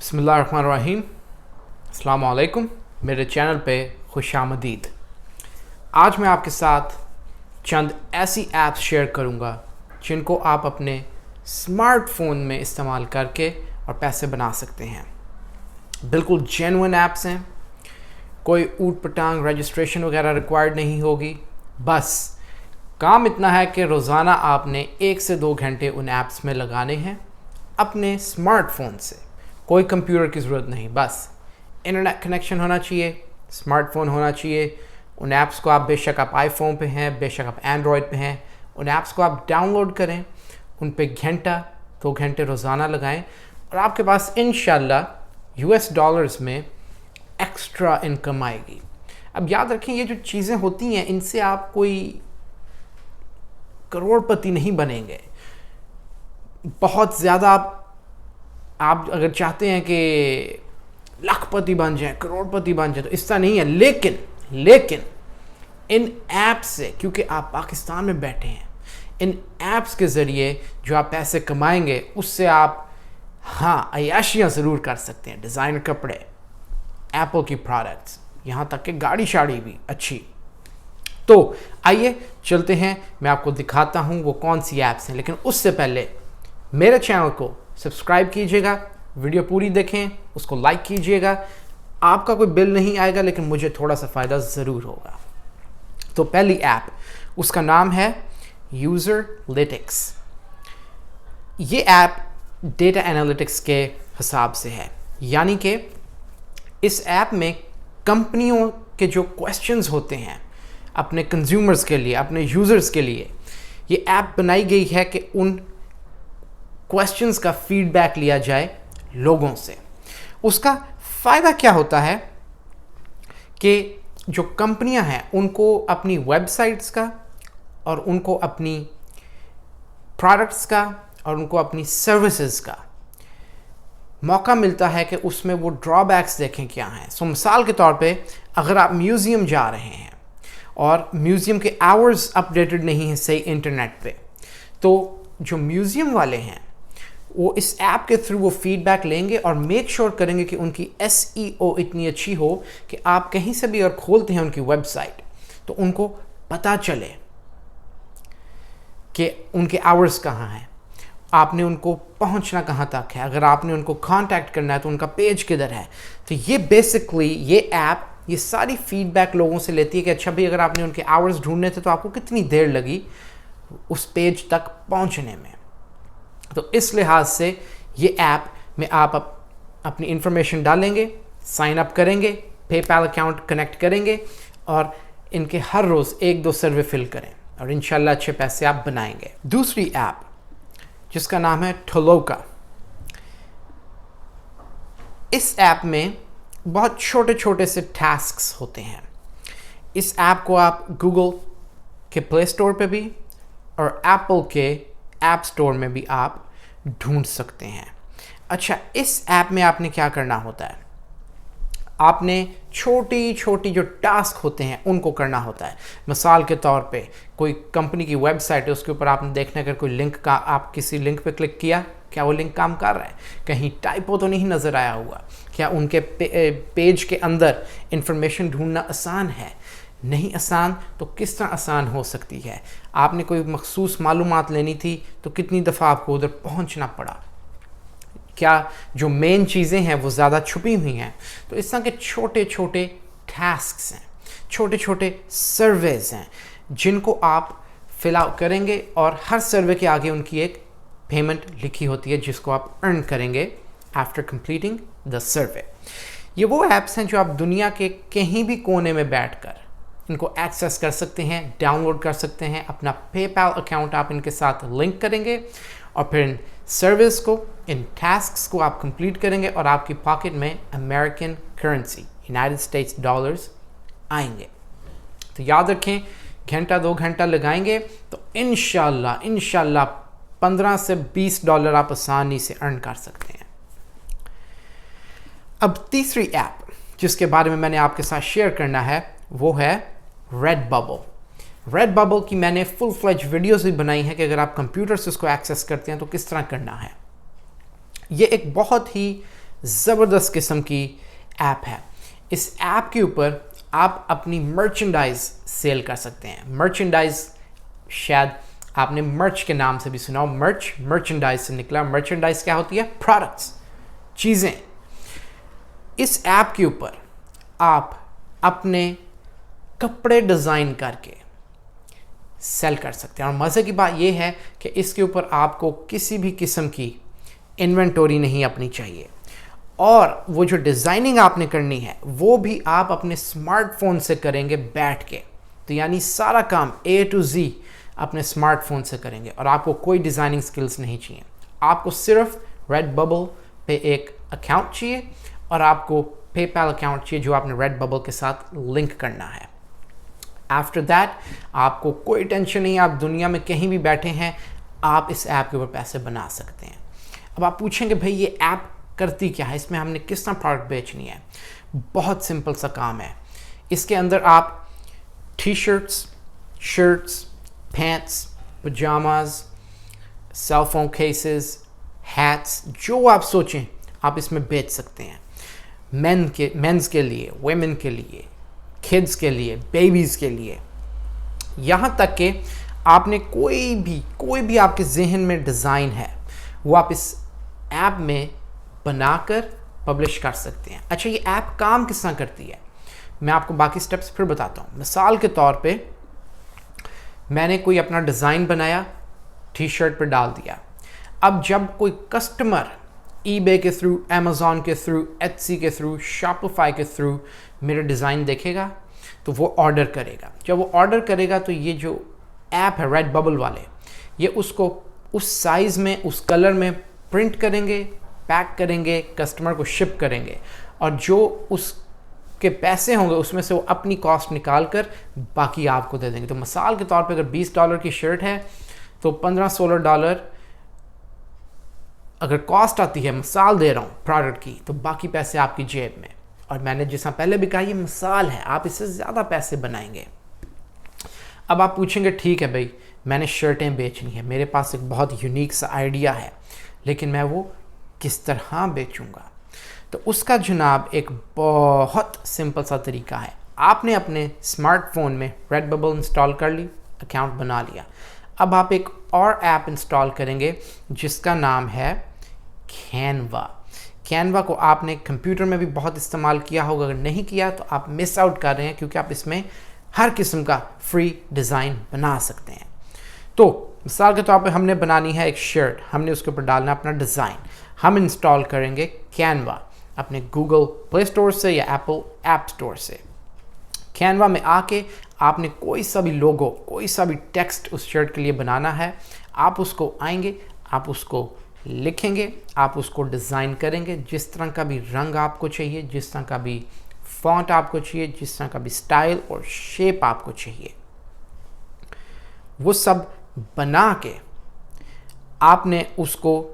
बिस्मिल्लाहिर्रहमानिर्रहीम। अस्सलाम वालेकुम। मेरे चैनल पे खुश आमदीद। आज मैं आपके साथ चंद ऐसी ऐप्स शेयर करूँगा जिनको आप अपने स्मार्टफोन में इस्तेमाल करके और पैसे बना सकते हैं। बिल्कुल जेन्युइन ऐप्स हैं, कोई ऊट पटांग रजिस्ट्रेशन वगैरह रिक्वायर्ड नहीं होगी। बस काम इतना है कि रोज़ाना आपने 1 से 2 घंटे उन ऐप्स में लगाने हैं अपने स्मार्टफोन से। कोई कंप्यूटर की ज़रूरत नहीं, बस इंटरनेट कनेक्शन होना चाहिए, स्मार्टफोन होना चाहिए। उन ऐप्स को आप बेशक आप आईफोन पे हैं, बेशक आप एंड्रॉयड पे हैं, उन ऐप्स को आप डाउनलोड करें, उन पे घंटा 2 घंटे रोज़ाना लगाएं और आपके पास इंशाल्लाह US डॉलर्स में एक्स्ट्रा इनकम आएगी। अब याद रखें, ये जो चीज़ें होती हैं इनसे आप कोई करोड़पति नहीं बनेंगे। बहुत ज़्यादा आप अगर चाहते हैं कि लाखपति बन जाए, करोड़पति बन जाए, तो इस तरह नहीं है। लेकिन इन ऐप्स से, क्योंकि आप पाकिस्तान में बैठे हैं, इन ऐप्स के ज़रिए जो आप पैसे कमाएंगे उससे आप अय्याशियाँ ज़रूर कर सकते हैं। डिज़ाइनर कपड़े, एप्पल की प्रोडक्ट्स, यहाँ तक कि गाड़ी शाड़ी भी अच्छी। तो आइए चलते हैं, मैं आपको दिखाता हूँ वो कौन सी ऐप्स हैं। लेकिन उससे पहले मेरे चैनल को सब्सक्राइब कीजिएगा, वीडियो पूरी देखें, उसको लाइक कीजिएगा। आपका कोई बिल नहीं आएगा लेकिन मुझे थोड़ा सा फ़ायदा ज़रूर होगा। तो पहली ऐप, उसका नाम है यूज़रलिटिक्स। ये ऐप डेटा एनालिटिक्स के हिसाब से है, यानी कि इस ऐप में कंपनियों के जो क्वेश्चंस होते हैं अपने कंज्यूमर्स के लिए, अपने यूज़र्स के लिए, ये ऐप बनाई गई है कि उन क्वेश्चंस का फीडबैक लिया जाए लोगों से। उसका फ़ायदा क्या होता है कि जो कंपनियां हैं उनको अपनी वेबसाइट्स का और उनको अपनी प्रोडक्ट्स का और उनको अपनी सर्विसेज का मौका मिलता है कि उसमें वो ड्रॉबैक्स देखें क्या हैं। सो मिसाल के तौर पे, अगर आप म्यूज़ियम जा रहे हैं और म्यूज़ियम के आवर्स अपडेटेड नहीं हैं सही इंटरनेट पे, तो जो म्यूज़ियम वाले हैं वो इस ऐप के थ्रू वो फीडबैक लेंगे और मेक श्योर करेंगे कि उनकी SEO इतनी अच्छी हो कि आप कहीं से भी अगर खोलते हैं उनकी वेबसाइट तो उनको पता चले कि उनके आवर्स कहाँ हैं, आपने उनको पहुंचना कहाँ तक है, अगर आपने उनको कांटेक्ट करना है तो उनका पेज किधर है। तो ये बेसिकली ये ऐप ये सारी फीडबैक लोगों से लेती है कि अच्छा भाई, अगर आपने उनके आवर्स ढूंढने थे तो आपको कितनी देर लगी उस पेज तक पहुंचने में। तो इस लिहाज से ये ऐप में आप अपनी इंफॉर्मेशन डालेंगे, साइन अप करेंगे, पेपैल अकाउंट कनेक्ट करेंगे और इनके हर रोज़ 1-2 सर्वे फिल करें और इंशाल्लाह अच्छे पैसे आप बनाएंगे। दूसरी ऐप जिसका नाम है टोलोका। इस ऐप में बहुत छोटे छोटे से टास्क्स होते हैं। इस ऐप को आप गूगल के प्ले स्टोर पे भी और एप्पल के ऐप स्टोर में भी आप ढूंढ सकते हैं। अच्छा, इस ऐप में आपने क्या करना होता है, आपने छोटी छोटी जो टास्क होते हैं उनको करना होता है। मिसाल के तौर पे, कोई कंपनी की वेबसाइट है, उसके ऊपर आपने देखना है अगर कोई लिंक का, आप किसी लिंक पे क्लिक किया, क्या वो लिंक काम कर रहा है, कहीं टाइपो तो नहीं नज़र आया हुआ, क्या उनके पेज के अंदर इंफॉर्मेशन ढूंढना आसान है, नहीं आसान तो किस तरह आसान हो सकती है। आपने कोई मखसूस मालूमात लेनी थी तो कितनी दफ़ा आपको उधर पहुंचना पड़ा, क्या जो मेन चीज़ें हैं वो ज़्यादा छुपी हुई हैं। तो इस तरह के छोटे छोटे टास्क्स हैं, छोटे छोटे सर्वेज हैं जिनको आप फिल आउट करेंगे और हर सर्वे के आगे उनकी एक पेमेंट लिखी होती है जिसको आप अर्न करेंगे आफ्टर कंप्लीटिंग द सर्वे। ये वो ऐप्स हैं जो आप दुनिया के कहीं भी कोने में बैठकर इनको एक्सेस कर सकते हैं, डाउनलोड कर सकते हैं। अपना पेपैल अकाउंट आप इनके साथ लिंक करेंगे और फिर इन सर्विस को, इन टास्क्स को आप कंप्लीट करेंगे और आपकी पॉकेट में American currency, United states dollars आएंगे। तो याद रखें, घंटा 2 घंटा लगाएंगे तो इंशाल्लाह 15 से 20 डॉलर आप आसानी से अर्न कर सकते हैं। अब तीसरी ऐप जिसके बारे में मैंने आपके साथ शेयर करना है वो है रेडबबल की मैंने फुल फ्लेज वीडियोस भी बनाई है कि अगर आप कंप्यूटर से उसको एक्सेस करते हैं तो किस तरह करना है। ये एक बहुत ही ज़बरदस्त किस्म की ऐप है। इस ऐप के ऊपर आप अपनी मर्चेंडाइज सेल कर सकते हैं। मर्चेंडाइज शायद आपने मर्च के नाम से भी सुना हो, मर्चेंडाइज से निकला। मर्चेंडाइज क्या होती है? प्रोडक्ट्स, चीज़ें। इस ऐप के ऊपर आप अपने कपड़े डिज़ाइन करके सेल कर सकते हैं। और मज़े की बात यह है कि इसके ऊपर आपको किसी भी किस्म की इन्वेंटोरी नहीं अपनी चाहिए, और वो जो डिज़ाइनिंग आपने करनी है वो भी आप अपने स्मार्टफोन से करेंगे बैठ के। तो यानी सारा काम A to Z अपने स्मार्टफोन से करेंगे, और आपको कोई डिज़ाइनिंग स्किल्स नहीं चाहिए। आपको सिर्फ रेडबबल पे एक अकाउंट चाहिए, और आपको पेपैल अकाउंट चाहिए जो आपने रेडबबल के साथ लिंक करना है। आफ्टर दैट आपको कोई टेंशन नहीं, आप दुनिया में कहीं भी बैठे हैं, आप इस ऐप के ऊपर पैसे बना सकते हैं। अब आप पूछेंगे भाई ये ऐप करती क्या है, इसमें हमने किस तरह प्रोडक्ट बेचनी है? बहुत सिंपल सा काम है। इसके अंदर आप T shirts, pants, pyjamas, cell phone cases, hats, जो आप सोचें आप इसमें बेच सकते हैं। मेंस के लिए, वेमेन के लिए, किड्स के लिए, बेबीज़ के लिए, यहाँ तक कि आपने कोई भी आपके जहन में डिज़ाइन है वो आप इस ऐप में बनाकर पब्लिश कर सकते हैं। अच्छा, ये ऐप काम किस तरह करती है, मैं आपको बाकी स्टेप्स फिर बताता हूँ। मिसाल के तौर पे मैंने कोई अपना डिज़ाइन बनाया, टी शर्ट पर डाल दिया। अब जब कोई कस्टमर eBay के थ्रू, Amazon के थ्रू, Etsy के थ्रू, Shopify के थ्रू मेरा डिज़ाइन देखेगा तो वो ऑर्डर करेगा। जब वो ऑर्डर करेगा तो ये जो ऐप है रेडबबल वाले, ये उसको उस साइज़ में, उस कलर में प्रिंट करेंगे, पैक करेंगे, कस्टमर को शिप करेंगे, और जो उसके पैसे होंगे उसमें से वो अपनी कॉस्ट निकाल कर बाकी आपको दे देंगे। तो मिसाल के तौर पे अगर $20 की शर्ट है तो $15-16 अगर कॉस्ट आती है, मिसाल दे रहा हूँ प्रोडक्ट की, तो बाकी पैसे आपकी जेब में। और मैंने जैसा पहले भी कहा ये मिसाल है, आप इससे ज़्यादा पैसे बनाएंगे। अब आप पूछेंगे ठीक है भाई मैंने शर्टें बेचनी है, मेरे पास एक बहुत यूनिक सा आइडिया है, लेकिन मैं वो किस तरह बेचूंगा? तो उसका जनाब एक बहुत सिंपल सा तरीका है। आपने अपने स्मार्टफोन में रेडबबल इंस्टॉल कर ली, अकाउंट बना लिया। अब आप एक और ऐप इंस्टॉल करेंगे जिसका नाम है कैनवा। कैनवा को आपने कंप्यूटर में भी बहुत इस्तेमाल किया होगा, अगर नहीं किया तो आप मिस आउट कर रहे हैं, क्योंकि आप इसमें हर किस्म का फ्री डिज़ाइन बना सकते हैं। तो मिसाल के तौर पे हमने बनानी है एक शर्ट, हमने उसके ऊपर डालना अपना डिज़ाइन। हम इंस्टॉल करेंगे कैनवा अपने गूगल प्ले स्टोर से या एप्पल ऐप स्टोर से। कैनवा में आके आपने कोई सा भी लोगो, कोई सा भी टेक्स्ट उस शर्ट के लिए बनाना है, आप उसको आएंगे, आप उसको लिखेंगे, आप उसको डिज़ाइन करेंगे, जिस तरह का भी रंग आपको चाहिए, जिस तरह का भी फॉन्ट आपको चाहिए, जिस तरह का भी स्टाइल और शेप आपको चाहिए, वो सब बना के आपने उसको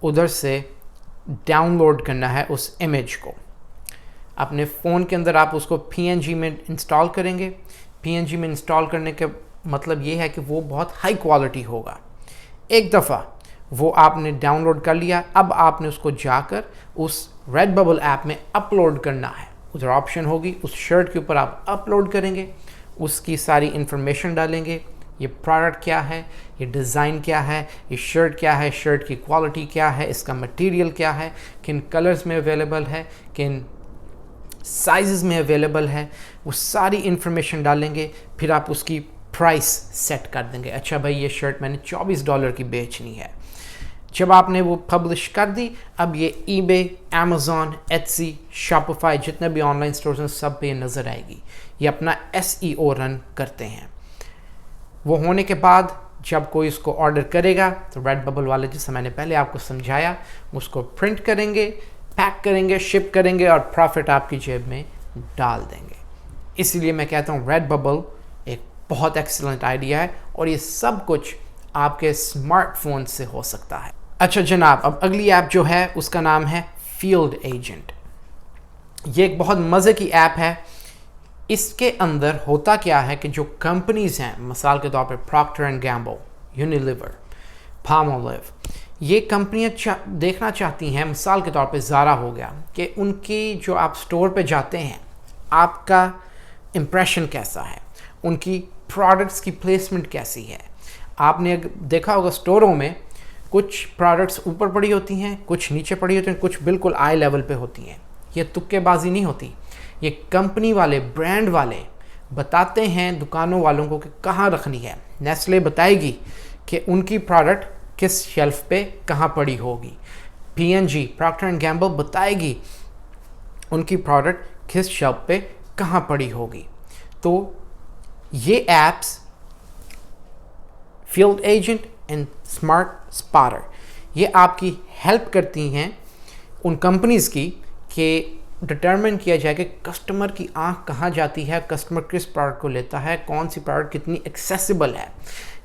उधर से डाउनलोड करना है। उस इमेज को अपने फ़ोन के अंदर आप उसको PNG में इंस्टॉल करेंगे। PNG में इंस्टॉल करने का मतलब ये है कि वो बहुत हाई क्वालिटी होगा। एक दफ़ा वो आपने डाउनलोड कर लिया, अब आपने उसको जाकर उस रेडबबल ऐप में अपलोड करना है। उधर ऑप्शन होगी, उस शर्ट के ऊपर आप अपलोड करेंगे, उसकी सारी इन्फॉर्मेशन डालेंगे, ये प्रोडक्ट क्या है, ये डिज़ाइन क्या है, ये शर्ट क्या है, शर्ट की क्वालिटी क्या है, इसका मटेरियल क्या है, किन कलर्स में अवेलेबल है, किन साइज़ में अवेलेबल है, वो सारी इन्फॉर्मेशन डालेंगे। फिर आप उसकी प्राइस सेट कर देंगे। अच्छा भाई ये शर्ट मैंने $24 की बेचनी है। जब आपने वो पब्लिश कर दी, अब ये eBay, Amazon, Etsy, Shopify, जितने भी ऑनलाइन स्टोर्स हैं सब पे नज़र आएगी। ये अपना SEO रन करते हैं। वो होने के बाद जब कोई इसको ऑर्डर करेगा तो रेडबबल वाले, जैसे मैंने पहले आपको समझाया, उसको प्रिंट करेंगे, पैक करेंगे, शिप करेंगे और प्रॉफिट आपकी जेब में डाल देंगे। इसीलिए मैं कहता हूँ रेडबबल एक बहुत एक्सीलेंट आइडिया है, और ये सब कुछ आपके स्मार्टफोन से हो सकता है। अच्छा जनाब, अब अगली ऐप जो है उसका नाम है फील्ड एजेंट। ये एक बहुत मज़े की ऐप है। इसके अंदर होता क्या है कि जो कंपनीज़ हैं, मिसाल के तौर पे Procter and Gamble, Unilever, Palmolive, ये कंपनियां देखना चाहती हैं, मिसाल के तौर पे ज़ारा हो गया, कि उनकी जो आप स्टोर पे जाते हैं आपका इम्प्रेशन कैसा है, उनकी प्रोडक्ट्स की प्लेसमेंट कैसी है। आपने देखा होगा स्टोरों में कुछ प्रोडक्ट्स ऊपर पड़ी होती हैं, कुछ नीचे पड़ी होती हैं, कुछ बिल्कुल आई लेवल पे होती हैं। ये तुक्केबाजी नहीं होती, ये कंपनी वाले, ब्रांड वाले बताते हैं दुकानों वालों को कि कहाँ रखनी है। नेस्ले बताएगी कि उनकी प्रोडक्ट किस शेल्फ पे कहाँ पड़ी होगी। P&G, प्रॉक्टर एंड गैम्बल बताएगी उनकी प्रोडक्ट किस शेल्फ पे कहाँ पड़ी होगी। तो ये apps field agent and smart spotter ये आपकी हेल्प करती हैं उन कंपनीज़ की कि डिटरमिन किया जाए कि कस्टमर की आंख कहाँ जाती है, कस्टमर किस प्रोडक्ट को लेता है, कौन सी प्रोडक्ट कितनी एक्सेसिबल है।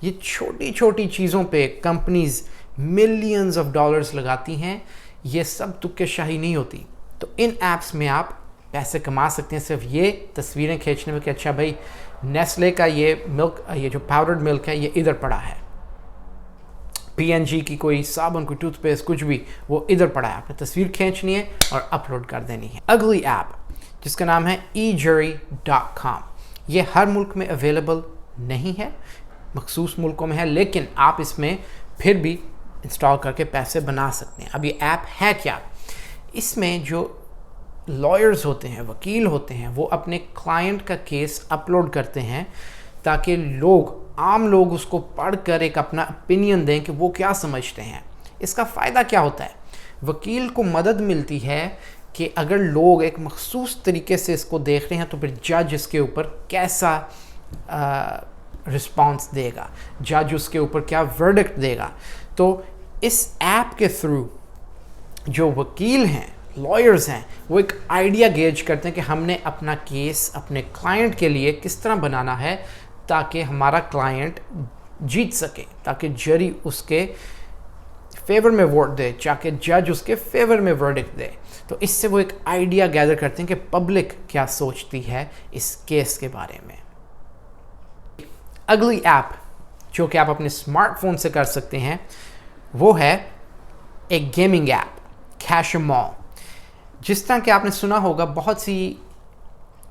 ये छोटी छोटी चीज़ों पे कंपनीज़ मिलियंस ऑफ डॉलर्स लगाती हैं। ये सब तुक्केशाही नहीं होती। तो इन ऐप्स में आप पैसे कमा सकते हैं सिर्फ ये तस्वीरें खींचने में कि अच्छा भाई नेस्ले का ये मिल्क, ये जो पाउडर्ड मिल्क है ये इधर पड़ा है, P&G की कोई साबुन, कोई टूथपेस्ट, कुछ भी वो इधर पड़ा है। आपने तस्वीर खींचनी है और अपलोड कर देनी है। अगली ऐप जिसका नाम है ejury.com, ये हर मुल्क में अवेलेबल नहीं है, मखसूस मुल्कों में है, लेकिन आप इसमें फिर भी इंस्टॉल करके पैसे बना सकते हैं। अब ये ऐप है क्या? इसमें जो लॉयर्स होते हैं, वकील होते हैं, वो अपने क्लाइंट का केस अपलोड करते हैं ताकि लोग, आम लोग उसको पढ़कर एक अपना ओपिनियन दें कि वो क्या समझते हैं। इसका फ़ायदा क्या होता है? वकील को मदद मिलती है कि अगर लोग एक मखसूस तरीके से इसको देख रहे हैं तो फिर जज इसके ऊपर कैसा रिस्पॉन्स देगा, जज उसके ऊपर क्या वर्डिक्ट देगा। तो इस ऐप के थ्रू जो वकील हैं, लॉयर्स हैं, वो एक आइडिया गेज करते हैं कि हमने अपना केस अपने क्लाइंट के लिए किस तरह बनाना है ताकि हमारा क्लाइंट जीत सके, ताकि जरी उसके फेवर में वोट दे, ताकि जज उसके फेवर में वर्डिक्ट दे। तो इससे वो एक आइडिया गैदर करते हैं कि पब्लिक क्या सोचती है इस केस के बारे में। अगली ऐप जो कि आप अपने स्मार्टफोन से कर सकते हैं वो है एक गेमिंग ऐप, कैशमॉल। जिस तरह कि आपने सुना होगा बहुत सी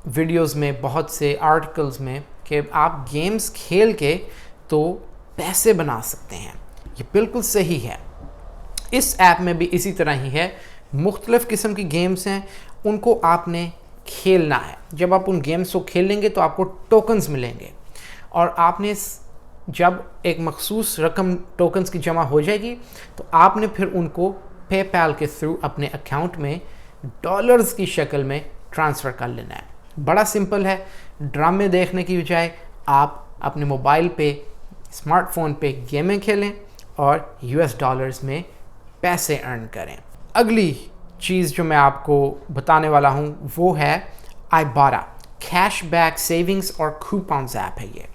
वीडियोस में, बहुत से आर्टिकल्स में कि आप गेम्स खेल के तो पैसे बना सकते हैं। ये बिल्कुल सही है। इस ऐप में भी इसी तरह ही है। मुख्तलिफ़ किस्म की गेम्स हैं, उनको आपने खेलना है। जब आप उन गेम्स को खेलेंगे तो आपको टोकन्स मिलेंगे और आपने जब एक मखसूस रकम टोकन्स की जमा हो जाएगी तो आपने फिर उनको पेपैल के थ्रू अपने अकाउंट में डॉलर्स की शक्ल में ट्रांसफ़र कर लेना है। बड़ा सिंपल है। ड्रामे देखने की बजाय आप अपने मोबाइल पे, स्मार्टफोन पे गेमें खेलें और US डॉलर्स में पैसे अर्न करें। अगली चीज़ जो मैं आपको बताने वाला हूँ वो है ibotta, कैशबैक सेविंग्स और कूपन्स ऐप है।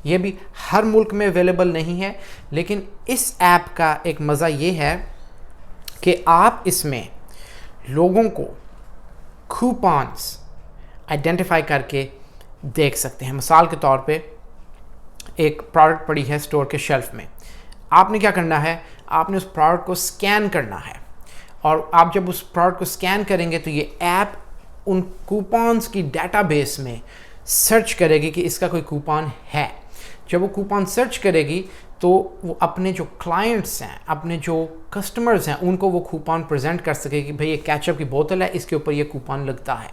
ये भी हर मुल्क में अवेलेबल नहीं है, लेकिन इस ऐप का एक मज़ा ये है कि आप इसमें लोगों को कूपन्स आइडेंटिफाई करके देख सकते हैं। मिसाल के तौर पे एक प्रोडक्ट पड़ी है स्टोर के शेल्फ में, आपने क्या करना है, आपने उस प्रोडक्ट को स्कैन करना है और आप जब उस प्रोडक्ट को स्कैन करेंगे तो ये ऐप उन कूपन्स की डेटाबेस में सर्च करेगी कि इसका कोई कूपन है। जब वो कूपन सर्च करेगी तो वो अपने जो क्लाइंट्स हैं, अपने जो कस्टमर्स हैं, उनको वो कूपन प्रेजेंट कर सकेगी कि भाई ये केचप की बोतल है, इसके ऊपर ये कूपन लगता है।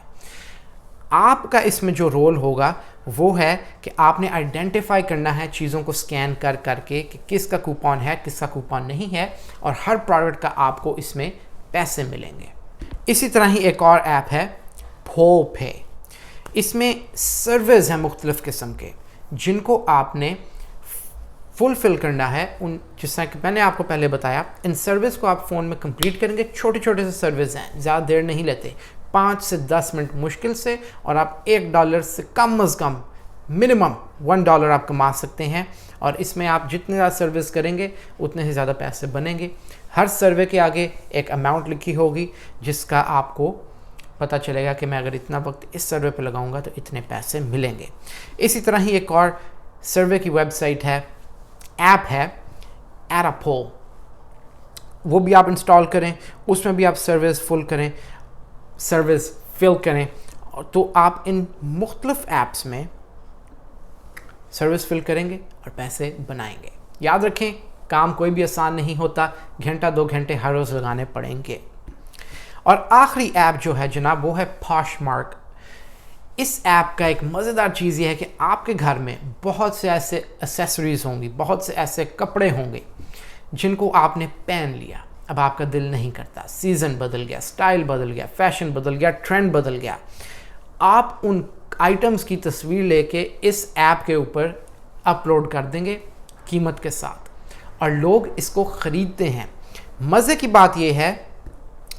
आपका इसमें जो रोल होगा वो है कि आपने आइडेंटिफाई करना है चीज़ों को स्कैन कर करके कि किसका कूपन है, किसका कूपन नहीं है, और हर प्रोडक्ट का आपको इसमें पैसे मिलेंगे। इसी तरह ही एक और ऐप है PhonePe। इसमें सर्विस हैं मुख्तलिफ़ किस्म के जिनको आपने फुलफ़िल करना है। उन जिस तरह कि मैंने आपको पहले बताया, इन सर्विस को आप फ़ोन में कंप्लीट करेंगे। छोटे छोटे से सर्विस हैं, ज़्यादा देर नहीं लेते, 5 से 10 मिनट मुश्किल से, और आप $1 से कम अज़ कम मिनिमम $1 आप कमा सकते हैं। और इसमें आप जितने ज़्यादा सर्विस करेंगे उतने से ज़्यादा पैसे बनेंगे। हर सर्वे के आगे एक अमाउंट लिखी होगी जिसका आपको पता चलेगा कि मैं अगर इतना वक्त इस सर्वे पर लगाऊंगा तो इतने पैसे मिलेंगे। इसी तरह ही एक और सर्वे की वेबसाइट है, ऐप है एरापोल। وہ بھی آپ انسٹال کریں, اس میں بھی آپ سروس فل کریں, تو آپ ان مختلف ایپس میں سروس فل کریں گے اور پیسے بنائیں گے. یاد رکھیں کام کوئی بھی آسان نہیں ہوتا, گھنٹہ 2 گھنٹے ہر روز لگانے پڑیں گے. اور آخری ایپ جو ہے جناب وہ ہے پاشمارک. اس ایپ کا ایک مزیدار چیز یہ ہے کہ آپ کے گھر میں بہت سے ایسے ایسیسریز ہوں گی, بہت سے ایسے کپڑے ہوں گے جن کو آپ نے پہن لیا, اب آپ کا دل نہیں کرتا, سیزن بدل گیا, سٹائل بدل گیا, فیشن بدل گیا, ٹرینڈ بدل گیا. آپ ان آئٹمز کی تصویر لے کے اس ایپ کے اوپر اپلوڈ کر دیں گے قیمت کے ساتھ, اور لوگ اس کو خریدتے ہیں. مزے کی بات یہ ہے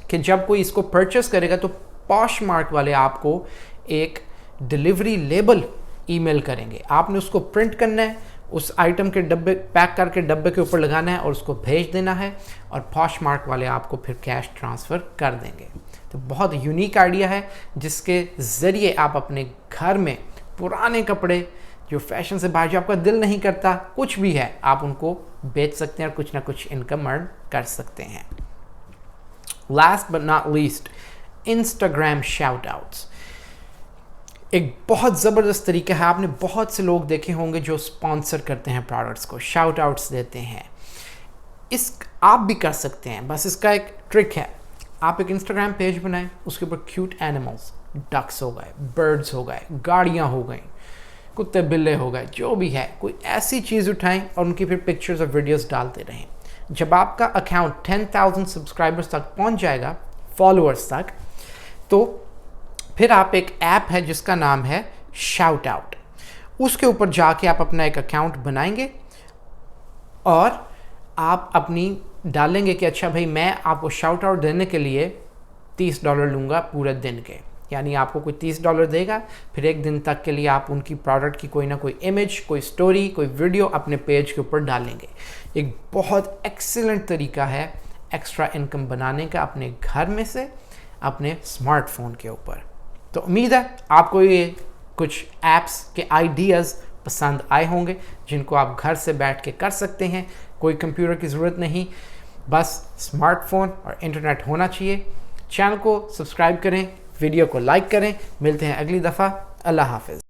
کہ جب کوئی اس کو پرچیز کرے گا تو پاشمارک والے آپ کو ایک ڈیلیوری لیبل ای میل کریں گے. آپ نے اس کو پرنٹ کرنا ہے, اس آئٹم کے ڈبے پیک کر کے ڈبے کے اوپر لگانا ہے اور اس کو بھیج دینا ہے, اور پاشمارک والے آپ کو پھر کیش ٹرانسفر کر دیں گے. تو بہت یونیک آئیڈیا ہے جس کے ذریعے آپ اپنے گھر میں پرانے کپڑے جو فیشن سے باہر, جو آپ کا دل نہیں کرتا, کچھ بھی ہے, آپ ان کو بیچ سکتے ہیں اور کچھ نہ کچھ انکم ارن کر سکتے ہیں. Last but not least, Instagram shout outs ایک بہت زبردست طریقہ ہے. آپ نے بہت سے لوگ دیکھے ہوں گے جو اسپانسر کرتے ہیں پروڈکٹس کو, شاؤٹ آؤٹس دیتے ہیں. آپ بھی کر سکتے ہیں, بس اس کا ایک ٹرک ہے. آپ ایک انسٹاگرام پیج بنائیں, اس کے اوپر کیوٹ اینیملس, ڈکس ہو گئے, برڈز ہو گئے, گاڑیاں ہو گئیں, کتے بلے ہو گئے, جو بھی ہے, کوئی ایسی چیز اٹھائیں اور ان کی پھر پکچرز اور ویڈیوز ڈالتے رہیں. جب آپ کا اکاؤنٹ 10,000 سبسکرائبرز تک پہنچ جائے گا, فالوورز تک, تو پھر آپ ایک ایپ ہے جس کا نام ہے شاؤٹ آؤٹ, اس کے اوپر جا کے آپ اپنا ایک اکاؤنٹ بنائیں گے اور آپ اپنی ڈالیں گے کہ اچھا بھائی میں آپ کو شاؤٹ آؤٹ دینے کے لیے $30 لوں گا پورے دن کے. یعنی آپ کو کوئی $30 دے گا, پھر ایک دن تک کے لیے آپ ان کی پروڈکٹ کی کوئی نہ کوئی امیج, کوئی سٹوری, کوئی ویڈیو اپنے پیج کے اوپر ڈالیں گے. ایک بہت ایکسیلنٹ طریقہ ہے ایکسٹرا انکم بنانے کا اپنے گھر میں سے اپنے اسمارٹ فون کے اوپر. تو امید ہے آپ کو یہ کچھ ایپس کے آئیڈیاز پسند آئے ہوں گے جن کو آپ گھر سے بیٹھ کے کر سکتے ہیں. کوئی کمپیوٹر کی ضرورت نہیں, بس اسمارٹ فون اور انٹرنیٹ ہونا چاہیے. چینل کو سبسکرائب کریں, ویڈیو کو لائک کریں. ملتے ہیں اگلی دفعہ. اللہ حافظ.